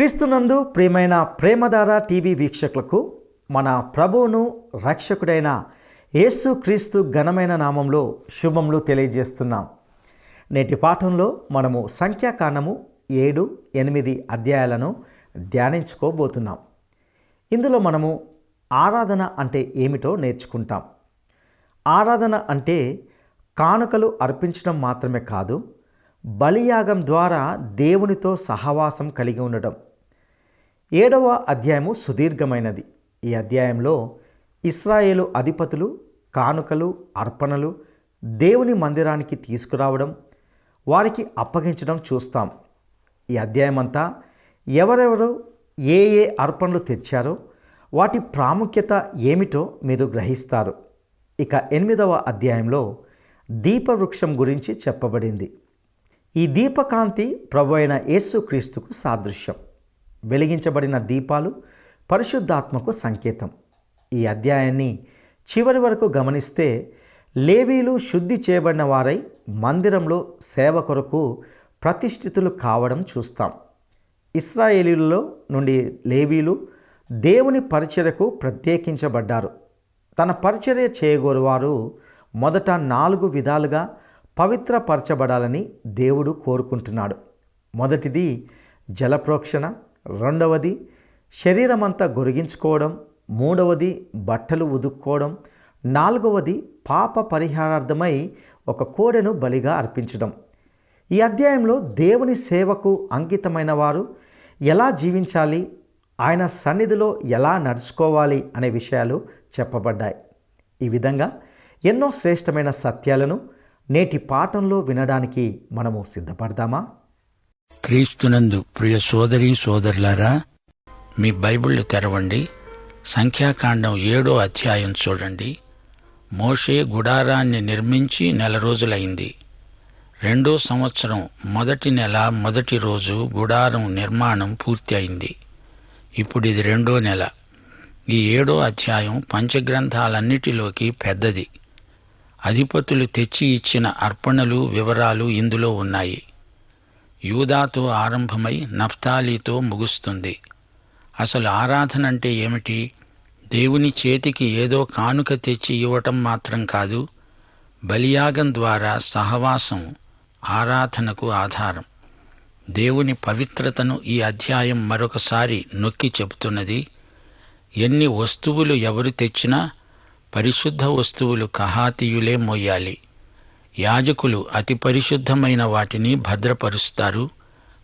క్రీస్తునందు ప్రియమైన ప్రేమధార టీవీ వీక్షకులకు మన ప్రభువును రక్షకుడైన యేసు క్రీస్తు ఘనమైన నామంలో శుభములు తెలియజేస్తున్నాం. నేటి పాఠంలో మనము సంఖ్యాకాండము 7-8 అధ్యాయాలను ధ్యానించుకోబోతున్నాం. ఇందులో మనము ఆరాధన అంటే ఏమిటో నేర్చుకుంటాం. ఆరాధన అంటే కానుకలు అర్పించడం మాత్రమే కాదు, బలియాగం ద్వారా దేవునితో సహవాసం కలిగి ఉండడం. 7వ అధ్యాయము సుదీర్ఘమైనది. ఈ అధ్యాయంలో ఇశ్రాయేలు అధిపతులు కానుకలు అర్పణలు దేవుని మందిరానికి తీసుకురావడం, వారికి అప్పగించడం చూస్తాం. ఈ అధ్యాయమంతా ఎవరెవరు ఏ అర్పణలు తెచ్చారో వాటి ప్రాముఖ్యత ఏమిటో మీరు గ్రహిస్తారు. ఇక 8వ అధ్యాయంలో దీపవృక్షం గురించి చెప్పబడింది. ఈ దీపకాంతి ప్రభు అయిన యేసుక్రీస్తుకు సాదృశ్యం. వెలిగించబడిన దీపాలు పరిశుద్ధాత్మకు సంకేతం. ఈ అధ్యాయాన్ని చివరి వరకు గమనిస్తే లేవీలు శుద్ధి చేయబడిన వారై మందిరంలో సేవ కొరకు ప్రతిష్ఠితులు కావడం చూస్తాం. ఇశ్రాయేలీయులలో నుండి లేవీలు దేవుని పరిచర్యకు ప్రత్యేకించబడ్డారు. తన పరిచర్య చేయగోరువారు మొదట 4 విధాలుగా పవిత్రపరచబడాలని దేవుడు కోరుకుంటున్నాడు. మొదటిది జలప్రోక్షణ, రెండవది శరీరమంతా గొరిగించుకోవడం, మూడవది బట్టలు ఉదుక్కోవడం, నాలుగవది పాప పరిహారార్థమై ఒక కోడెను బలిగా అర్పించడం. ఈ అధ్యాయంలో దేవుని సేవకు అంకితమైన వారు ఎలా జీవించాలి, ఆయన సన్నిధిలో ఎలా నడుచుకోవాలి అనే విషయాలు చెప్పబడ్డాయి. ఈ విధంగా ఎన్నో శ్రేష్టమైన సత్యాలను నేటి పాఠంలో వినడానికి మనము సిద్ధపడదామా? క్రీస్తునందు ప్రియ సోదరీ సోదరులారా, మీ బైబిళ్ళు తెరవండి. సంఖ్యాకాండం 7వ అధ్యాయం చూడండి. మోషే గుడారాన్ని నిర్మించి 1 నెల రోజులైంది. 2వ సంవత్సరం మొదటి నెల మొదటి రోజు గుడారం నిర్మాణం పూర్తి అయింది. ఇప్పుడు ఇది 2వ నెల. ఈ 7వ అధ్యాయం పంచగ్రంథాలన్నిటిలోకి పెద్దది. అధిపతులు తెచ్చి ఇచ్చిన అర్పణలు వివరాలు ఇందులో ఉన్నాయి. యూదాతో ఆరంభమై నఫ్తాలీతో ముగుస్తుంది. అసలు ఆరాధన అంటే ఏమిటి? దేవుని చేతికి ఏదో కానుక తెచ్చి ఇవ్వటం మాత్రం కాదు, బలియాగం ద్వారా సహవాసం ఆరాధనకు ఆధారం. దేవుని పవిత్రతను ఈ అధ్యాయం మరొకసారి నొక్కి చెబుతున్నది. ఎన్ని వస్తువులు ఎవరు తెచ్చినా పరిశుద్ధ వస్తువులు కహాతీయులే మోయాలి. యాజకులు అతి పరిశుద్ధమైన వాటిని భద్రపరుస్తారు,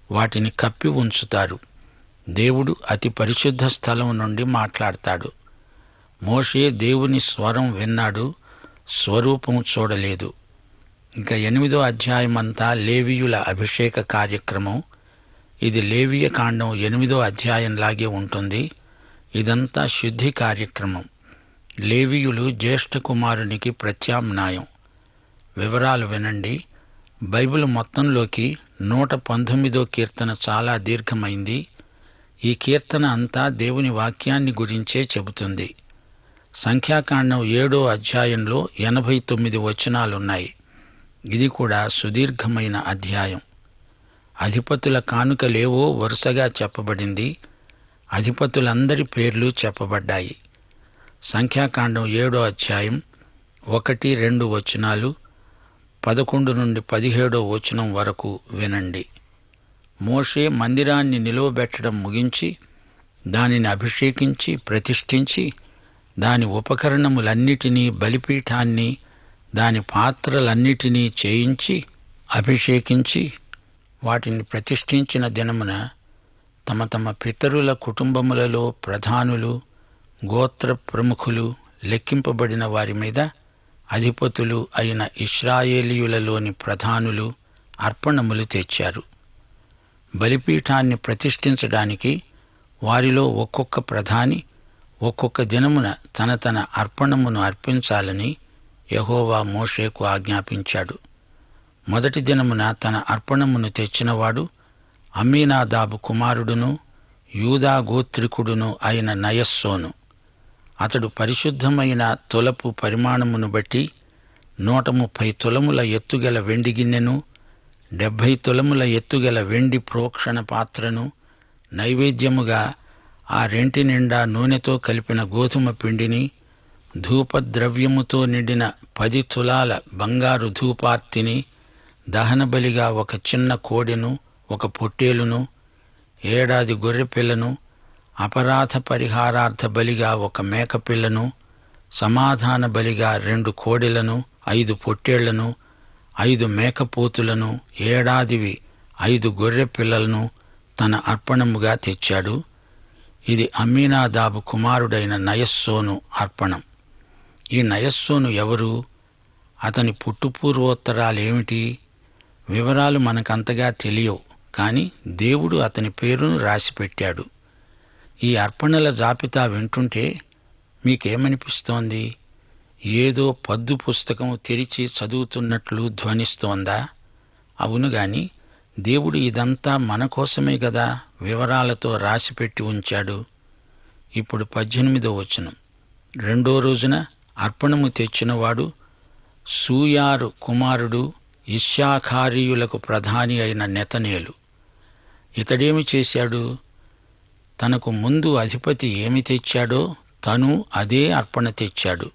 వాటిని కప్పి ఉంచుతారు. దేవుడు అతి పరిశుద్ధ స్థలం నుండి మాట్లాడతాడు. మోషే దేవుని స్వరం విన్నాడు, స్వరూపం చూడలేదు. ఇంకా 8వ అధ్యాయమంతా లేవీయుల అభిషేక కార్యక్రమం. ఇది లేవీయ కాండం 8వ అధ్యాయంలాగే ఉంటుంది. ఇదంతా శుద్ధి కార్యక్రమం. లేవీయులు జ్యేష్ఠ కుమారునికి ప్రత్యామ్నాయం. వివరాలు వినండి. బైబిల్ మొత్తంలోకి 119వ కీర్తన చాలా దీర్ఘమైంది. ఈ కీర్తన అంతా దేవుని వాక్యాన్ని గురించే చెబుతుంది. సంఖ్యాకాండం 7వ అధ్యాయంలో 89 వచనాలున్నాయి. ఇది కూడా సుదీర్ఘమైన అధ్యాయం. అధిపతుల కానుకలేవో వరుసగా చెప్పబడింది. అధిపతులందరి పేర్లు చెప్పబడ్డాయి. సంఖ్యాకాండం 7వ అధ్యాయం 1-2 వచనాలు, 11 నుండి 17వ వచనం వరకు వినండి. మోషే మందిరాన్ని నిలువబెట్టడం ముగించి దానిని అభిషేకించి ప్రతిష్ఠించి దాని ఉపకరణములన్నిటినీ, బలిపీఠాన్ని, దాని పాత్రలన్నిటినీ చేయించి అభిషేకించి వాటిని ప్రతిష్ఠించిన దినమున తమ తమ పితరుల కుటుంబములలో ప్రధానులు, గోత్ర ప్రముఖులు, లెక్కింపబడిన వారి మీద అధిపతులు అయిన ఇశ్రాయేలీయులలోని ప్రధానులు అర్పణములు తెచ్చారు. బలిపీఠాన్ని ప్రతిష్ఠించడానికి వారిలో ఒక్కొక్క ప్రధాని ఒక్కొక్క దినమున తన తన అర్పణమును అర్పించాలని యెహోవా మోషేకు ఆజ్ఞాపించాడు. మొదటి దినమున తన అర్పణమును తెచ్చినవాడు అమ్మీనాదాబు కుమారుడును యూదా గోత్రికుడును అయిన నయస్సోను. అతడు పరిశుద్ధమైన తులపు పరిమాణమును బట్టి 130 తులముల ఎత్తుగల వెండి గిన్నెను, 70 తులముల ఎత్తుగల వెండి ప్రోక్షణ పాత్రను, నైవేద్యముగా ఆ రెంటి నిండా నూనెతో కలిపిన గోధుమ పిండిని, ధూపద్రవ్యముతో నిండిన 10 తులాల బంగారు ధూపార్తిని, దహనబలిగా ఒక చిన్న కోడెను, ఒక పొట్టేలును, ఏడాది గొర్రెపిల్లను, అపరాధ పరిహారార్థ బలిగా ఒక మేకపిల్లను, సమాధాన బలిగా 2 కోడెలను, 5 పొట్టేళ్లను, 5 మేకపోతులను, ఏడాదివి 5 గొర్రె పిల్లలను తన అర్పణముగా తెచ్చాడు. ఇది అమ్మీనాదాబు కుమారుడైన నయస్సోను అర్పణం. ఈ నయస్సోను ఎవరు? అతని పుట్టుపూర్వోత్తరాలేమిటి? వివరాలు మనకంతగా తెలియవు, కాని దేవుడు అతని పేరును రాసిపెట్టాడు. ఈ అర్పణల జాబితా వింటుంటే మీకేమనిపిస్తోంది? ఏదో పద్దు పుస్తకం తెరిచి చదువుతున్నట్లు ధ్వనిస్తోందా? అవును గాని దేవుడు ఇదంతా మన కోసమే గదా వివరాలతో రాసిపెట్టి ఉంచాడు. ఇప్పుడు 18వ వచనం. 2వ రోజున అర్పణము తెచ్చినవాడు సూయారు కుమారుడు, ఇశ్శాఖారీయులకు ప్రధాని అయిన నెతనేలు. ఇతడేమి చేశాడు? తనకు ముందు అధిపతి ఏమి తెచ్చాడో తను అదే అర్పణ తెచ్చాడు.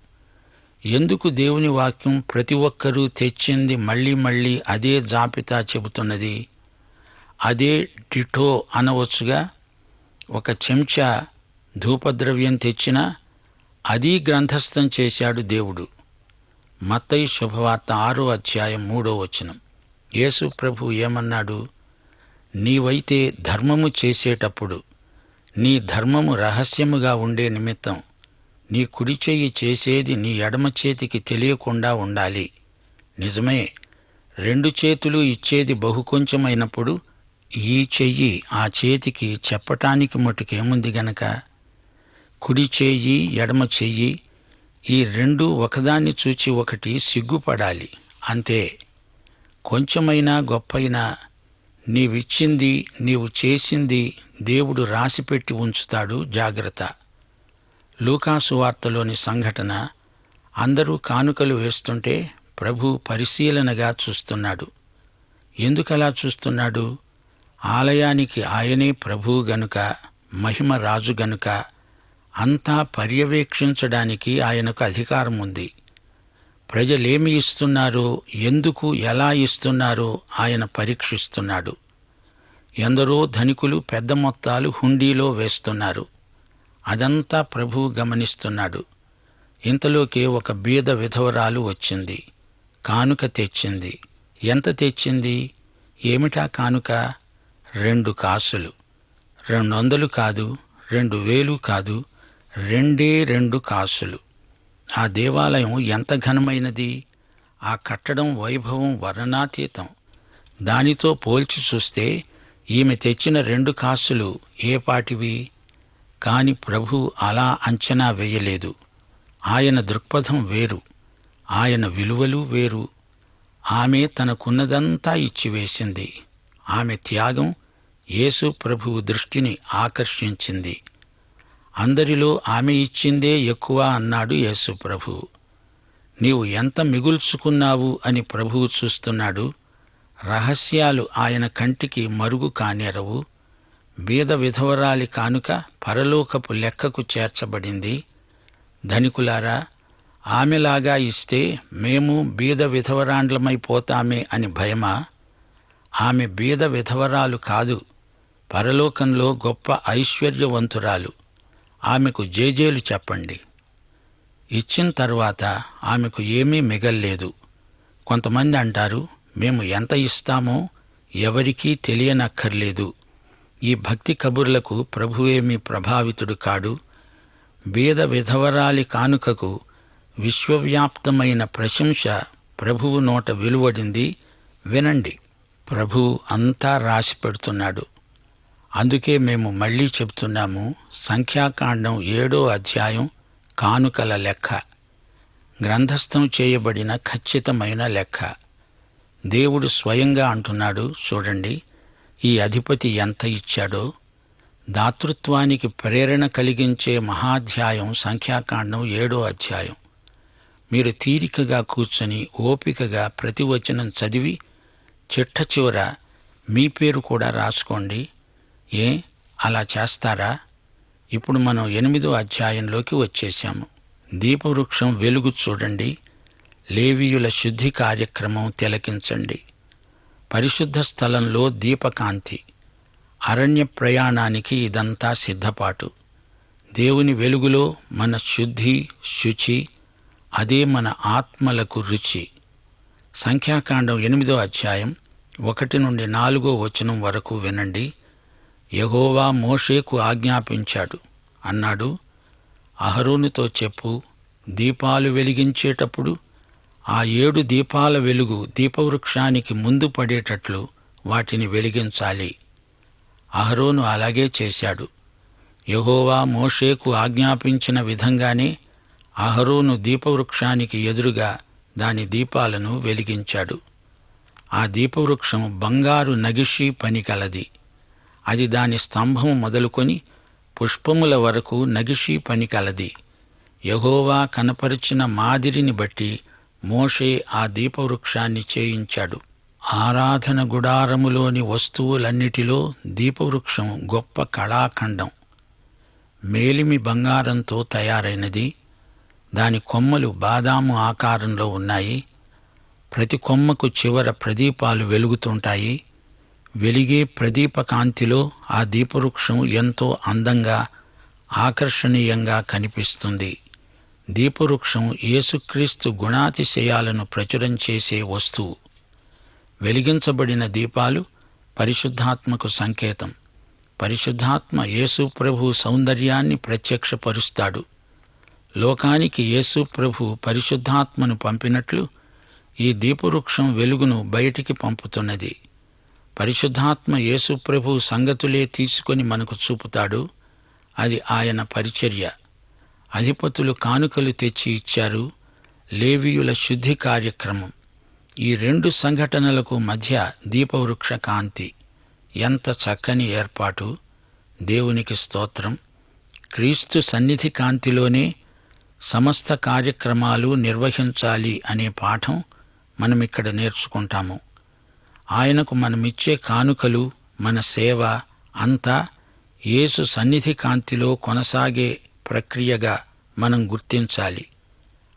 ఎందుకు దేవుని వాక్యం ప్రతి ఒక్కరూ తెచ్చింది మళ్ళీ మళ్ళీ అదే జాబితా చెబుతున్నది? అదే డిటో అనవచ్చుగా. ఒక చెంచా ధూపద్రవ్యం తెచ్చినా అది గ్రంథస్థం చేశాడు దేవుడు. మత్తయి శుభవార్త 6వ అధ్యాయం 3వ వచనం. యేసు ప్రభు ఏమన్నాడు? నీవైతే ధర్మము చేసేటప్పుడు నీ ధర్మము రహస్యముగా ఉండే నిమిత్తం నీ కుడి చెయ్యి చేసేది నీ ఎడమ చేతికి తెలియకుండా ఉండాలి. నిజమే, 2 చేతులు ఇచ్చేది బహు కొంచెమైనప్పుడు ఈ చెయ్యి ఆ చేతికి చెప్పటానికి మటుకేముంది గనక? కుడి చెయ్యి ఎడమ చెయ్యి ఈ 2 ఒకదాన్ని చూచి ఒకటి సిగ్గుపడాలి, అంతే. కొంచెమైనా గొప్పైనా నీవిచ్చింది, నీవు చేసింది దేవుడు రాసిపెట్టి ఉంచుతాడు. జాగ్రత్త. లూకాసు వార్తలోని సంఘటన. అందరూ కానుకలు వేస్తుంటే ప్రభు పరిశీలనగా చూస్తున్నాడు. ఎందుకలా చూస్తున్నాడు? ఆలయానికి ఆయనే ప్రభువు గనుక, మహిమ రాజు గనుక అంతా పర్యవేక్షించడానికి ఆయనకు అధికారం ఉంది. ప్రజలేమి ఇస్తున్నారో, ఎందుకు, ఎలా ఇస్తున్నారో ఆయన పరీక్షిస్తున్నాడు. ఎందరో ధనికులు పెద్ద మొత్తాలు హుండీలో వేస్తున్నారు. అదంతా ప్రభువు గమనిస్తున్నాడు. ఇంతలోకే ఒక బీద విధవరాలు వచ్చింది. కానుక తెచ్చింది. ఎంత తెచ్చింది? ఏమిటా కానుక? 2 కాసులు. 200 కాదు, 2000 కాదు, 2 కాసులు. ఆ దేవాలయం ఎంత ఘనమైనది! ఆ కట్టడం వైభవం వర్ణనాతీతం. దానితో పోల్చి చూస్తే ఈమె తెచ్చిన 2 కాసులు ఏపాటివి? కాని ప్రభు అలా అంచనా వేయలేదు. ఆయన దృక్పథం వేరు, ఆయన విలువలు వేరు. ఆమె తనకున్నదంతా ఇచ్చివేసింది. ఆమె త్యాగం యేసు ప్రభువు దృష్టిని ఆకర్షించింది. అందరిలో ఆమె ఇచ్చిందే ఎక్కువ అన్నాడు యేసు ప్రభువు. నీవు ఎంత మిగుల్చుకున్నావు అని ప్రభువు చూస్తున్నాడు. రహస్యాలు ఆయన కంటికి మరుగు కానేరవు. బీద విధవరాలి కానుక పరలోకపు లెక్కకు చేర్చబడింది. ధనికులారా, ఆమెలాగా ఇస్తే మేము బీద విధవరాండ్లమైపోతామే అని భయమా? ఆమె బీద విధవరాలు కాదు, పరలోకంలో గొప్ప ఐశ్వర్యవంతురాలు. ఆమెకు జేజేలు చెప్పండి. ఇచ్చిన తర్వాత ఆమెకు ఏమీ మిగల్లేదు. కొంతమంది అంటారు, మేము ఎంత ఇస్తామో ఎవరికీ తెలియనక్కర్లేదు. ఈ భక్తి కబుర్లకు ప్రభువేమీ ప్రభావితుడు కాడు. బీద విధవరాలి కానుకకు విశ్వవ్యాప్తమైన ప్రశంస ప్రభువు నోట వెలువడింది. వినండి, ప్రభువు అంతా రాసి పెడుతున్నాడు. అందుకే మేము మళ్ళీ చెప్తున్నాము, సంఖ్యాకాండం 7వ అధ్యాయం కానుకల లెక్క, గ్రంథస్థం చేయబడిన ఖచ్చితమైన లెక్క. దేవుడు స్వయంగా అంటున్నాడు, చూడండి ఈ అధిపతి ఎంత ఇచ్చాడో. దాతృత్వానికి ప్రేరణ కలిగించే మహాధ్యాయం సంఖ్యాకాండం 7వ అధ్యాయం. మీరు తీరికగా కూర్చొని ఓపికగా ప్రతి వచనం చదివి చిట్ట చివర మీ పేరు కూడా రాసుకోండి. అలా చేస్తారా? ఇప్పుడు మనం 8వ అధ్యాయంలోకి వచ్చేశాము. దీపవృక్షం వెలుగు చూడండి. లేవీయుల శుద్ధి కార్యక్రమం తిలకించండి. పరిశుద్ధ స్థలంలో దీపకాంతి. అరణ్య ప్రయాణానికి ఇదంతా సిద్ధపాటు. దేవుని వెలుగులో మన శుద్ధి, శుచి, అదే మన ఆత్మలకు రుచి. సంఖ్యాకాండం 8వ అధ్యాయం 1 నుండి 4వ వచనం వరకు వినండి. యెహోవా మోషేకు ఆజ్ఞాపించాడు. అన్నాడు, అహరోనుతో చెప్పు, దీపాలు వెలిగించేటప్పుడు ఆ 7 దీపాల వెలుగు దీపవృక్షానికి ముందు పడేటట్లు వాటిని వెలిగించాలి. అహరోను అలాగే చేశాడు. యెహోవా మోషేకు ఆజ్ఞాపించిన విధంగానే అహరోను దీపవృక్షానికి ఎదురుగా దాని దీపాలను వెలిగించాడు. ఆ దీపవృక్షం బంగారు నగిషీ పని కలది. అది దాని స్తంభం మొదలుకొని పుష్పముల వరకు నగిషీ పని కలది. యెహోవా కనపరిచిన మాదిరిని బట్టి మోషే ఆ దీపవృక్షాన్ని చేయించాడు. ఆరాధన గుడారములోని వస్తువులన్నిటిలో దీపవృక్షం గొప్ప కళాఖండం. మేలిమి బంగారంతో తయారైనది. దాని కొమ్మలు బాదాము ఆకారంలో ఉన్నాయి. ప్రతి కొమ్మకు చివర ప్రదీపాలు వెలుగుతుంటాయి. వెలిగే ప్రదీప కాంతిలో ఆ దీపవృక్షం ఎంతో అందంగా, ఆకర్షణీయంగా కనిపిస్తుంది. దీపవృక్షం యేసుక్రీస్తు గుణాతిశయాలను ప్రచురం చేసే వస్తువు. వెలిగించబడిన దీపాలు పరిశుద్ధాత్మకు సంకేతం. పరిశుద్ధాత్మ యేసు ప్రభు సౌందర్యాన్ని ప్రత్యక్షపరుస్తాడు. లోకానికి యేసు ప్రభు పరిశుద్ధాత్మను పంపినట్లు ఈ దీపవృక్షం వెలుగును బయటికి పంపుతున్నది. పరిశుద్ధాత్మ యేసు ప్రభు సంగతులే తీసుకొని మనకు చూపుతాడు. అది ఆయన పరిచర్య. అధిపతులు కానుకలు తెచ్చి ఇచ్చారు. లేవీయుల శుద్ధి కార్యక్రమం. ఈ 2 సంఘటనలకు మధ్య దీపవృక్ష కాంతి. ఎంత చక్కని ఏర్పాటు! దేవునికి స్తోత్రం. క్రీస్తు సన్నిధి కాంతిలోనే సమస్త కార్యక్రమాలు నిర్వహించాలి అనే పాఠం మనమిక్కడ నేర్చుకుంటాము. ఆయనకు మనమిచ్చే కానుకలు, మన సేవ అంతా యేసు సన్నిధి కాంతిలో కొనసాగే ప్రక్రియగా మనం గుర్తించాలి.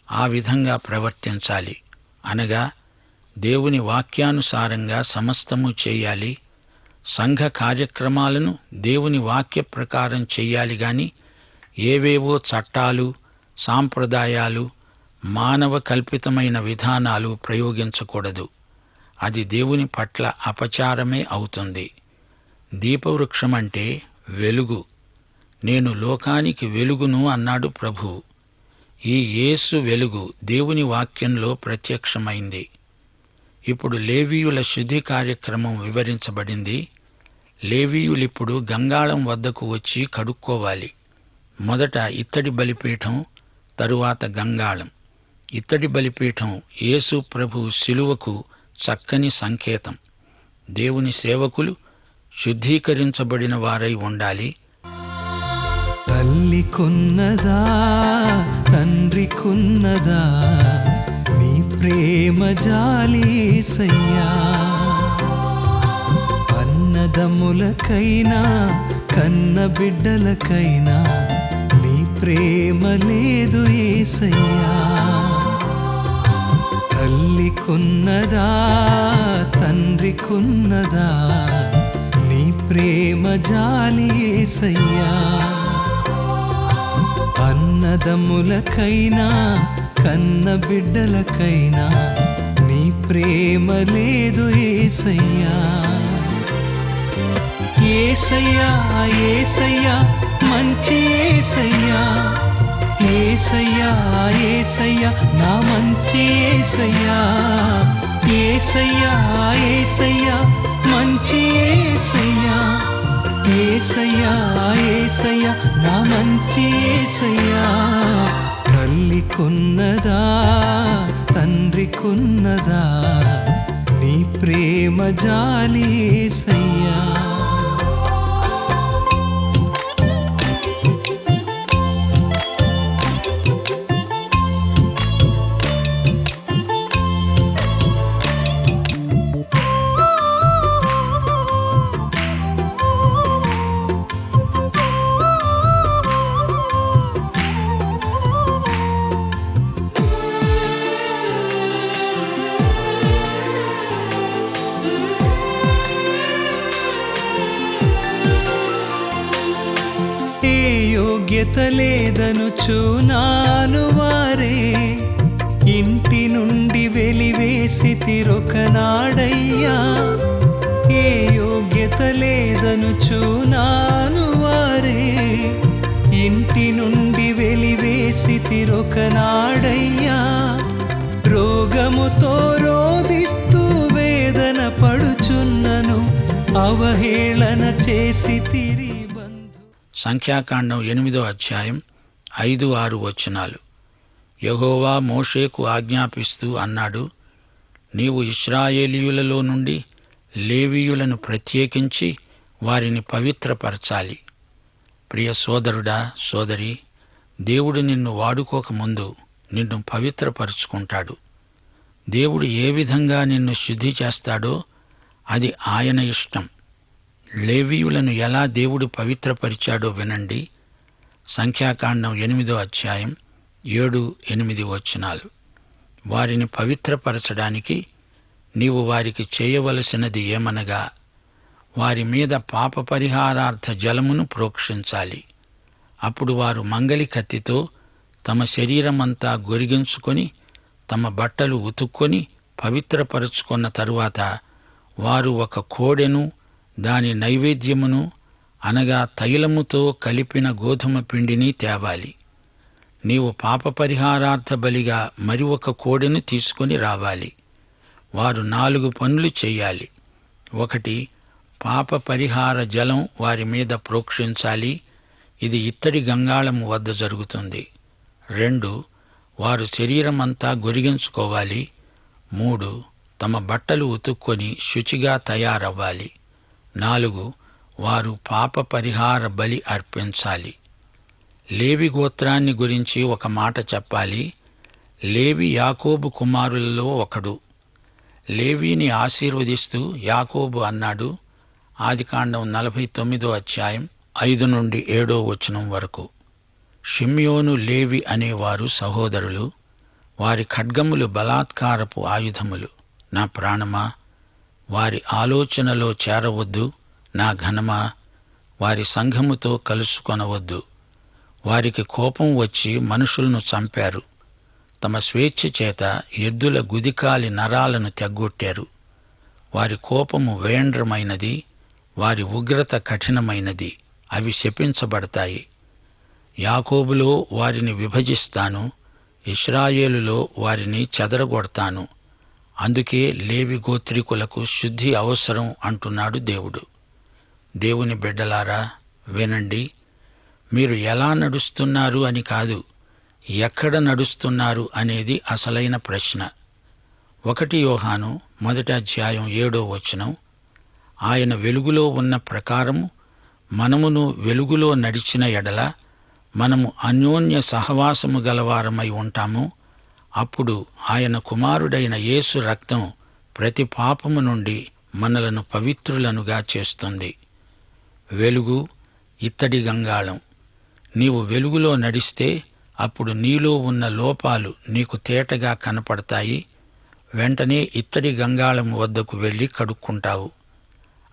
ఆ విధంగా ప్రవర్తించాలి. అనగా దేవుని వాక్యానుసారంగా సమస్తము చేయాలి. సంఘ కార్యక్రమాలను దేవుని వాక్య ప్రకారం చెయ్యాలి గాని ఏవేవో చట్టాలు, సాంప్రదాయాలు, మానవ కల్పితమైన విధానాలు ప్రయోగించకూడదు. అది దేవుని పట్ల అపచారమే అవుతుంది. దీపవృక్షమంటే వెలుగు. నేను లోకానికి వెలుగును అన్నాడు ప్రభు. ఈ యేసు వెలుగు దేవుని వాక్యంలో ప్రత్యక్షమైంది. ఇప్పుడు లేవీయుల శుద్ధి కార్యక్రమం వివరించబడింది. లేవీయులిప్పుడు గంగాళం వద్దకు వచ్చి కడుక్కోవాలి. మొదట ఇత్తడి బలిపీఠం, తరువాత గంగాళం. ఇత్తడి బలిపీఠం యేసు ప్రభు శిలువకు చక్కని సంకేతం. దేవుని సేవకులు శుద్ధీకరించబడిన వారై ఉండాలి. తల్లికున్నదా, తండ్రికున్నదా నీ ప్రేమ జాలి యేసయ్యా. అన్నదమ్ములకైనా కన్న బిడ్డలకైనా నీ ప్రేమ లేదు యేసయ్యా. తల్లికున్నదా, తండ్రికున్నదా నీ ప్రేమ జాలి యేసయ్యా. అన్నదమ్ములకైనా కన్న బిడ్డలకైనా నీ ప్రేమ లేదు యేసయ్యా. యేసయ్యా, యేసయ్యా మంచి యేసయ్యా. యేసయ్యా, యేసయ్యా నా మంచి యేసయ్యా. యేసయ్యా, యేసయ్యా మంచి యేసయ్యా. యేసయ్యా, యేసయ్యా నా మంచి యేసయ్యా. తల్లికున్నదా, తండ్రికున్నదా నీ ప్రేమ జాలి యేసయ్యా. యోగ్యత లేదనుచున్నాను వారే ఇంటి నుండి వెలివేసితిరొకనాడయ్యా. ఏ యోగ్యత లేదనుచున్నాను వారే ఇంటి నుండి వెలివేసితిరొకనాడయ్యా. రోగముతో రోదిస్తూ వేదన పడుచున్నను అవహేళన చేసితిరి బంధు. సంఖ్యాకాండం 8వ అధ్యాయం 5-6 వచనాలు. యెహోవా మోషేకు ఆజ్ఞాపిస్తూ అన్నాడు, నీవు ఇశ్రాయేలీయులలో నుండి లేవీయులను ప్రత్యేకించి వారిని పవిత్రపరచాలి. ప్రియ సోదరుడా, సోదరి, దేవుడు నిన్ను వాడుకోకముందు నిన్ను పవిత్రపరుచుకుంటాడు. దేవుడు ఏ విధంగా నిన్ను శుద్ధి చేస్తాడో అది ఆయన ఇష్టం. లేవీయులను ఎలా దేవుడు పవిత్రపరిచాడో వినండి. సంఖ్యాకాండం 8వ అధ్యాయం 7-8 వచనాలు. వారిని పవిత్రపరచడానికి నీవు వారికి చేయవలసినది ఏమనగా, వారి మీద పాప పరిహారార్థ జలమును ప్రోక్షించాలి. అప్పుడు వారు మంగలి కత్తితో తమ శరీరమంతా గొరిగించుకొని తమ బట్టలు ఉతుక్కొని పవిత్రపరుచుకున్న తరువాత వారు ఒక కోడెను దాని నైవేద్యమును అనగా తైలముతో కలిపిన గోధుమ పిండిని తేవాలి. నీవు పాప పరిహారార్థ బలిగా మరి ఒక కోడెను తీసుకొని రావాలి. వారు 4 పనులు చెయ్యాలి. 1, పాప పరిహార జలం వారి మీద ప్రోక్షించాలి. ఇది ఇత్తడి గంగాళము వద్ద జరుగుతుంది. 2, వారు శరీరమంతా గొరిగించుకోవాలి. 3, తమ బట్టలు ఉతుక్కొని శుచిగా తయారవ్వాలి. 4, వారు పాప పరిహార బలి అర్పించాలి. లేవి గోత్రాన్ని గురించి ఒక మాట చెప్పాలి. లేవి యాకోబు కుమారులలో ఒకడు. లేవీని ఆశీర్వదిస్తూ యాకోబు అన్నాడు. ఆదికాండం 49వ అధ్యాయం 5-7 వచనం వరకు. షిమ్యోను, లేవి అనేవారు సహోదరులు. వారి ఖడ్గములు బలాత్కారపు ఆయుధములు. నా ప్రాణమా, వారి ఆలోచనలో చేరవద్దు. నా ఘనమా, వారి సంఘముతో కలుసుకొనవద్దు. వారికి కోపం వచ్చి మనుషులను చంపారు. తమ స్వేచ్ఛ చేత ఎద్దుల గుదికాలి నరాలను తెగ్గొట్టారు. వారి కోపము వేండ్రమైనది, వారి ఉగ్రత కఠినమైనది. అవి శపించబడతాయి. యాకోబులో వారిని విభజిస్తాను, ఇశ్రాయేలులో వారిని చెదరగొడతాను. అందుకే లేవి గోత్రికులకు శుద్ధి అవసరం అంటున్నాడు దేవుడు. దేవుని బిడ్డలారా, వినండి. మీరు ఎలా నడుస్తున్నారు అని కాదు, ఎక్కడ నడుస్తున్నారు అనేది అసలైన ప్రశ్న. 1 యోహాను 1వ అధ్యాయం 7వ వచనం. ఆయన వెలుగులో ఉన్న ప్రకారము మనమును వెలుగులో నడిచిన ఎడల మనము అన్యోన్య సహవాసము గలవారమై ఉంటాము. అప్పుడు ఆయన కుమారుడైన యేసు రక్తం ప్రతి పాపము నుండి మనలను పవిత్రులనుగా చేస్తుంది. వెలుగు, ఇత్తడి గంగాళం. నీవు వెలుగులో నడిస్తే అప్పుడు నీలో ఉన్న లోపాలు నీకు తేటగా కనపడతాయి. వెంటనే ఇత్తడి గంగాళం వద్దకు వెళ్ళి కడుక్కుంటావు,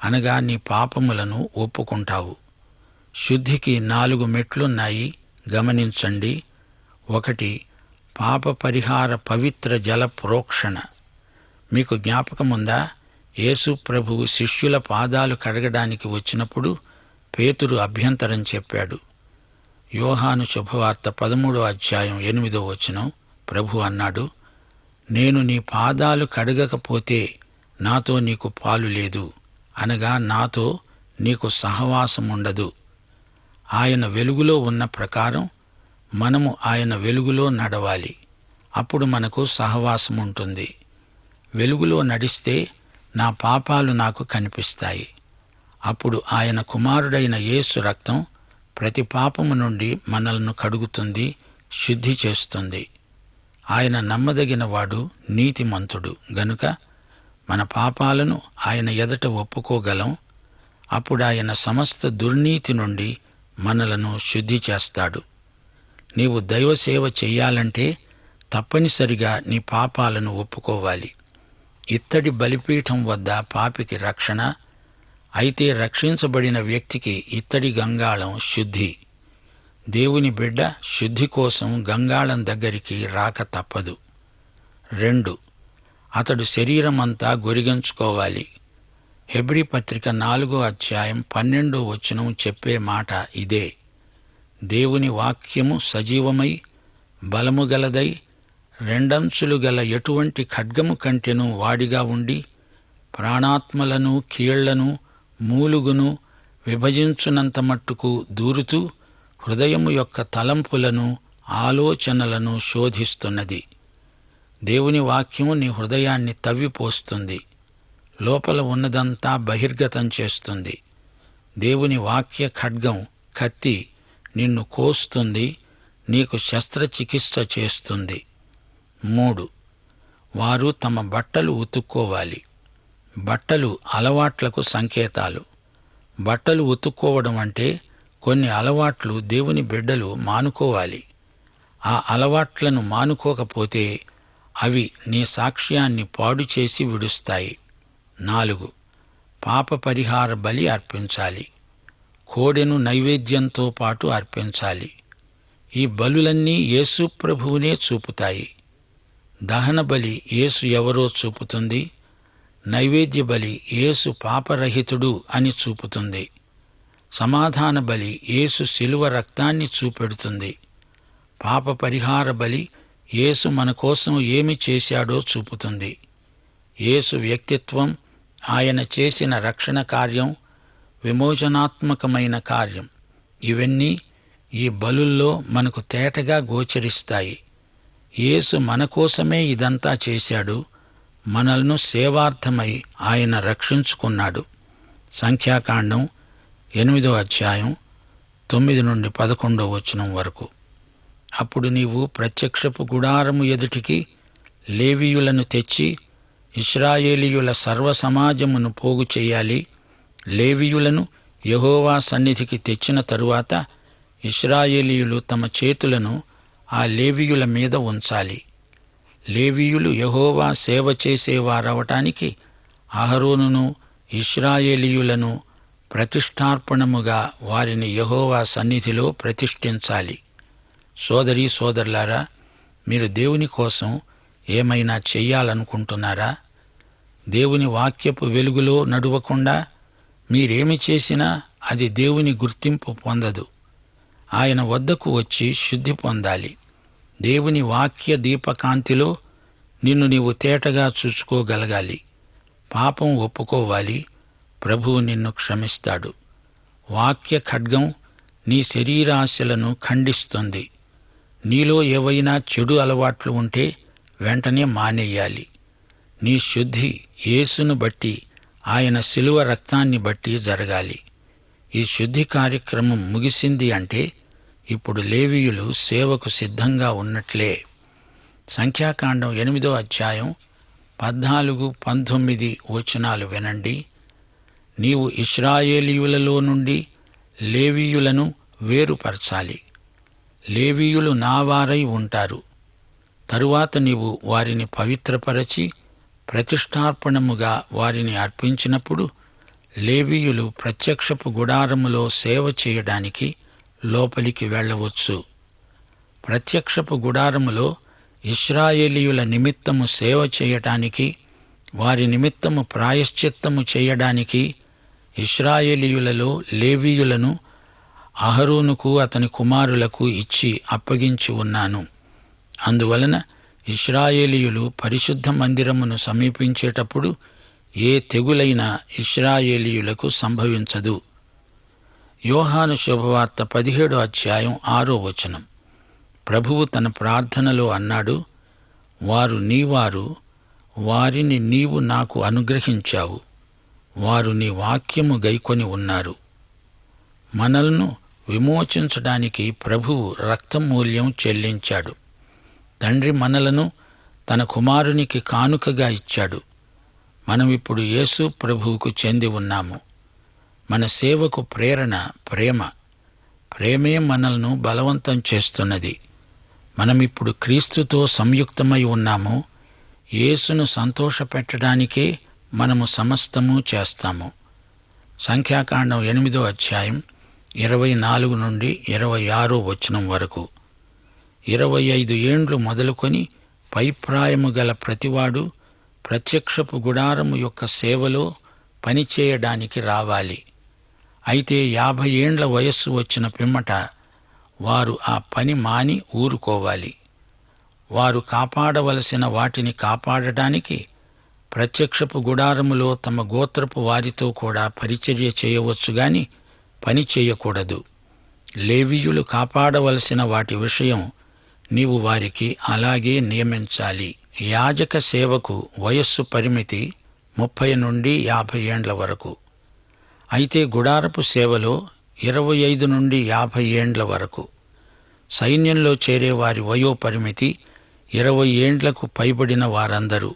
అనగా నీ పాపములను ఒప్పుకుంటావు. శుద్ధికి 4 మెట్లున్నాయి, గమనించండి. 1, పాప పరిహార పవిత్ర జల ప్రోక్షణ. మీకు జ్ఞాపకముందా? యేసు ప్రభువు శిష్యుల పాదాలు కడగడానికి వచ్చినప్పుడు పేతురు అభ్యంతరం చెప్పాడు. యోహాను శుభవార్త 13వ అధ్యాయం 8వ వచనం. ప్రభు అన్నాడు, నేను నీ పాదాలు కడగకపోతే నాతో నీకు పాలు లేదు, అనగా నాతో నీకు సహవాసముండదు. ఆయన వెలుగులో ఉన్న ప్రకారం మనము ఆయన వెలుగులో నడవాలి. అప్పుడు మనకు సహవాసం ఉంటుంది. వెలుగులో నడిస్తే నా పాపాలు నాకు కనిపిస్తాయి. అప్పుడు ఆయన కుమారుడైన యేసు రక్తం ప్రతి పాపము నుండి మనలను కడుగుతుంది, శుద్ధి చేస్తుంది. ఆయన నమ్మదగినవాడు, నీతిమంతుడు గనుక మన పాపాలను ఆయన ఎదుట ఒప్పుకోగలం. అప్పుడు ఆయన సమస్త దుర్నీతి నుండి మనలను శుద్ధి చేస్తాడు. నీవు దైవసేవ చెయ్యాలంటే తప్పనిసరిగా నీ పాపాలను ఒప్పుకోవాలి. ఇత్తడి బలిపీఠం వద్ద పాపికి రక్షణ, అయితే రక్షించబడిన వ్యక్తికి ఇత్తడి గంగాళం శుద్ధి. దేవుని బిడ్డ శుద్ధి కోసం గంగాళం దగ్గరికి రాక తప్పదు. 2. అతడు శరీరమంతా గొరిగించుకోవాలి. హెబ్రీ పత్రిక 4వ అధ్యాయం 12వ వచనం చెప్పే మాట ఇదే. దేవుని వాక్యము సజీవమై బలము గలదై రెండంచులు గల ఎటువంటి ఖడ్గము కంటెను వాడిగా ఉండి ప్రాణాత్మలను కీళ్లను మూలుగును విభజించునంత మట్టుకు దూరుతూ హృదయము యొక్క తలంపులను ఆలోచనలను శోధిస్తున్నది. దేవుని వాక్యము నీ హృదయాన్ని తవ్విపోస్తుంది, లోపల ఉన్నదంతా బహిర్గతం చేస్తుంది. దేవుని వాక్య ఖడ్గం కత్తి నిన్ను కోస్తుంది, నీకు శస్త్రచికిత్స చేస్తుంది. 3. వారు తమ బట్టలు ఉతుక్కోవాలి. బట్టలు అలవాట్లకు సంకేతాలు. బట్టలు ఉతుక్కోవడం అంటే కొన్ని అలవాట్లు దేవుని బిడ్డలు మానుకోవాలి. ఆ అలవాట్లను మానుకోకపోతే అవి నీ సాక్ష్యాన్ని పాడు చేసి విడుస్తాయి. 4. పాప పరిహార బలి అర్పించాలి. కోడెను నైవేద్యంతో పాటు అర్పించాలి. ఈ బలులన్నీ యేసు ప్రభువునే చూపుతాయి. దహన బలి యేసు ఎవరో చూపుతుంది. నైవేద్య బలి యేసు పాపరహితుడు అని చూపుతుంది. సమాధాన బలి యేసు శిలువ రక్తాన్ని చూపెడుతుంది. పాప పరిహార బలి యేసు మన కోసం ఏమి చేశాడో చూపుతుంది. యేసు వ్యక్తిత్వం, ఆయన చేసిన రక్షణ కార్యం, విమోచనాత్మకమైన కార్యం, ఇవన్నీ ఈ బలుల్లో మనకు తేటగా గోచరిస్తాయి. యేసు మన కోసమే ఇదంతా చేశాడు. మనల్ని సేవార్థమై ఆయన రక్షించుకున్నాడు. సంఖ్యాకాండం 8వ అధ్యాయం 9 నుండి 11వ వచనం వరకు. అప్పుడు నీవు ప్రత్యక్షపు గుడారము ఎదుటికి లేవీయులను తెచ్చి ఇశ్రాయేలీయుల సర్వసమాజమును పోగు చెయ్యాలి. లేవీయులను యెహోవా సన్నిధికి తెచ్చిన తరువాత ఇశ్రాయేలీయులు తమ చేతులను ఆ లేవీయుల మీద ఉంచాలి. లేవీయులు యెహోవా సేవ చేసేవారవటానికి అహరోనును ఇశ్రాయేలీయులను ప్రతిష్ఠార్పణముగా వారిని యెహోవా సన్నిధిలో ప్రతిష్ఠించాలి. సోదరీ సోదరులారా, మీరు దేవుని కోసం ఏమైనా చెయ్యాలనుకుంటున్నారా? దేవుని వాక్యపు వెలుగులో నడువకుండా మీరేమి చేసినా అది దేవుని గుర్తింపు పొందదు. ఆయన వద్దకు వచ్చి శుద్ధి పొందాలి. దేవుని వాక్య దీపకాంతిలో నిన్ను నీవు తేటగా చూసుకోగలగాలి. పాపం ఒప్పుకోవాలి. ప్రభువు నిన్ను క్షమిస్తాడు. వాక్య ఖడ్గం నీ శరీరాశలను ఖండిస్తుంది. నీలో ఏవైనా చెడు అలవాట్లు ఉంటే వెంటనే మానేయాలి. నీ శుద్ధి యేసును బట్టి, ఆయన శిలువ రక్తాన్ని బట్టి జరగాలి. ఈ శుద్ధి కార్యక్రమం ముగిసింది అంటే ఇప్పుడు లేవీయులు సేవకు సిద్ధంగా ఉన్నట్లే. సంఖ్యాకాండం 8వ అధ్యాయం 14, 19 వచనాలు వినండి. నీవు ఇశ్రాయేలీయులలో నుండి లేవీయులను వేరుపరచాలి. లేవీయులు నావారై ఉంటారు. తరువాత నీవు వారిని పవిత్రపరచి ప్రతిష్ఠార్పణముగా వారిని అర్పించినప్పుడు లేవీయులు ప్రత్యక్షపు గుడారములో సేవ చేయడానికి లోపలికి వెళ్ళవచ్చు. ప్రత్యక్షపు గుడారములో ఇశ్రాయేలీయుల నిమిత్తము సేవ చేయటానికి, వారి నిమిత్తము ప్రాయశ్చిత్తము చేయడానికి ఇశ్రాయేలీయులలో లేవీయులను అహరోనుకు అతని కుమారులకు ఇచ్చి అప్పగించి ఉన్నాను. అందువలన ఇశ్రాయేలీయులు పరిశుద్ధ మందిరమును సమీపించేటప్పుడు ఏ తెగులైనా ఇశ్రాయేలీయులకు సంభవించదు. యోహాను శుభవార్త 17వ అధ్యాయం 6వ వచనం. ప్రభువు తన ప్రార్థనలో అన్నాడు, వారు నీవారు, వారిని నీవు నాకు అనుగ్రహించావు, వారు నీ వాక్యము గైకొని ఉన్నారు. మనల్ని విమోచించడానికి ప్రభువు రక్తమూల్యం చెల్లించాడు. తండ్రి మనలను తన కుమారునికి కానుకగా ఇచ్చాడు. మనం ఇప్పుడు యేసు ప్రభువుకు చెంది ఉన్నాము. మన సేవకు ప్రేరణ ప్రేమ. ప్రేమే మనల్ని బలవంతం చేస్తున్నది. మనమిప్పుడు క్రీస్తుతో సంయుక్తమై ఉన్నాము. యేసును సంతోషపెట్టడానికే మనము సమస్తము చేస్తాము. సంఖ్యాకాండం 8వ అధ్యాయం 24 నుండి 26 వచనం వరకు. 25 ఏండ్లు మొదలుకొని పైప్రాయము గల ప్రతివాడు ప్రత్యక్షపు గుడారము యొక్క సేవలో పనిచేయడానికి రావాలి. అయితే 50 ఏండ్ల వయస్సు వచ్చిన పిమ్మట వారు ఆ పని మాని ఊరుకోవాలి. వారు కాపాడవలసిన వాటిని కాపాడడానికి ప్రత్యక్షపు గుడారములో తమ గోత్రపు వారితో కూడా పరిచర్య చేయవచ్చు గాని పని చేయకూడదు. లేవీయులు కాపాడవలసిన వాటి విషయం నీవు వారికి అలాగే నియమించాలి. యాజక సేవకు వయస్సు పరిమితి 30 నుండి 50 ఏండ్ల వరకు. అయితే గుడారపు సేవలో 25 నుండి 50 ఏండ్ల వరకు. సైన్యంలో చేరే వారి వయోపరిమితి 20 ఏండ్లకు పైబడిన వారందరూ.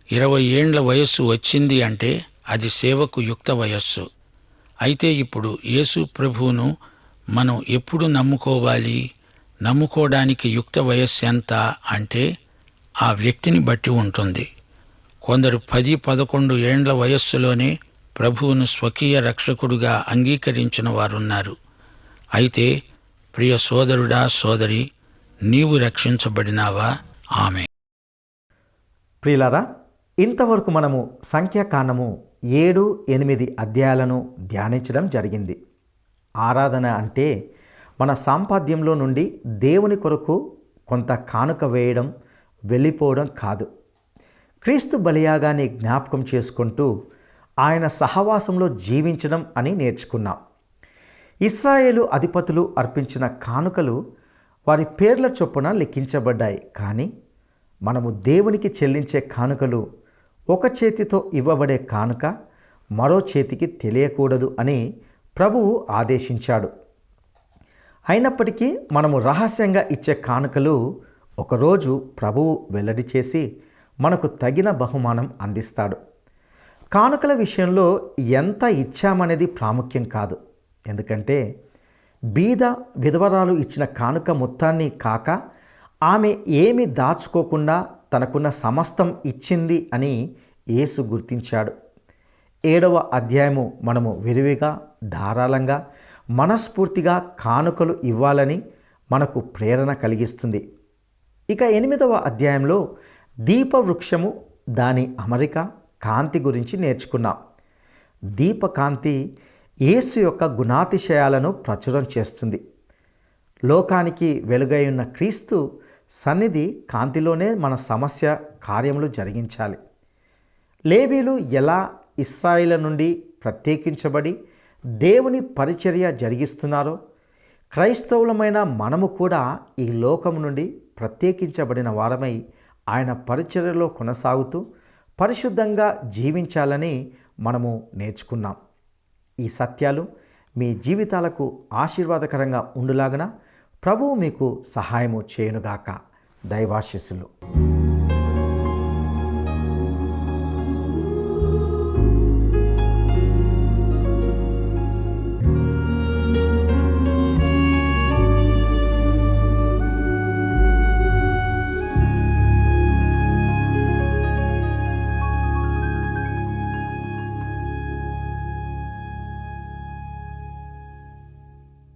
20 ఏండ్ల వయస్సు వచ్చింది అంటే అది సేవకు యుక్త వయస్సు. అయితే ఇప్పుడు యేసు ప్రభువును మనం ఎప్పుడు నమ్ముకోవాలి? నమ్ముకోవడానికి యుక్త వయస్సు ఎంత అంటే ఆ వ్యక్తిని బట్టి ఉంటుంది. కొందరు 10-11 ఏండ్ల వయస్సులోనే ప్రభువును స్వకీయ రక్షకుడుగా అంగీకరించిన వారున్నారు. అయితే ప్రియ సోదరుడా, సోదరి, నీవు రక్షించబడినావా? ఆమె. ప్రియులారా, ఇంతవరకు మనము సంఖ్యాకాండము 7-8 అధ్యాయాలను ధ్యానించడం జరిగింది. ఆరాధన అంటే మన సాంపాద్యంలో నుండి దేవుని కొరకు కొంత కానుక వేయడం, వెళ్ళిపోవడం కాదు. క్రీస్తు బలియాగాన్ని జ్ఞాపకం చేసుకుంటూ ఆయన సహవాసంలో జీవించడం అని నేర్చుకున్నాం. ఇశ్రాయేలు అధిపతులు అర్పించిన కానుకలు వారి పేర్ల చొప్పున లెక్కించబడ్డాయి. కానీ మనము దేవునికి చెల్లించే కానుకలు ఒక చేతితో ఇవ్వబడే కానుక మరో చేతికి తెలియకూడదు అని ప్రభువు ఆదేశించాడు. అయినప్పటికీ మనము రహస్యంగా ఇచ్చే కానుకలు ఒకరోజు ప్రభువు వెల్లడి చేసి మనకు తగిన బహుమానం అందిస్తాడు. కానుకల విషయంలో ఎంత ఇచ్చామనేది ప్రాముఖ్యం కాదు. ఎందుకంటే బీద విధవరాలు ఇచ్చిన కానుక మొత్తాన్ని కాక ఆమె ఏమీ దాచుకోకుండా తనకున్న సమస్తం ఇచ్చింది అని యేసు గుర్తించాడు. 7వ అధ్యాయము మనము విరివిగా, ధారాళంగా, మనస్ఫూర్తిగా కానుకలు ఇవ్వాలని మనకు ప్రేరణ కలిగిస్తుంది. ఇక 8వ అధ్యాయంలో దీపవృక్షము, దాని అమరిక, కాంతి గురించి నేర్చుకున్నాం. దీపకాంతి యేసు యొక్క గుణాతిశయాలను ప్రచురం చేస్తుంది. లోకానికి వెలుగై ఉన్న క్రీస్తు సన్నిధి కాంతిలోనే మన సమస్య కార్యములు జరిగించాలి. లేవీలు ఎలా ఇశ్రాయేలు నుండి ప్రత్యేకించబడి దేవుని పరిచర్య జరిగిస్తున్నారో, క్రైస్తవులమైన మనము కూడా ఈ లోకం నుండి ప్రత్యేకించబడిన వారమై ఆయన పరిచర్యలో కొనసాగుతూ పరిశుద్ధంగా జీవించాలని మనము నేర్చుకున్నాం. ఈ సత్యాలు మీ జీవితాలకు ఆశీర్వాదకరంగా ఉండులాగన ప్రభువు మీకు సహాయము చేయునుగాక. దైవాశీస్సులు.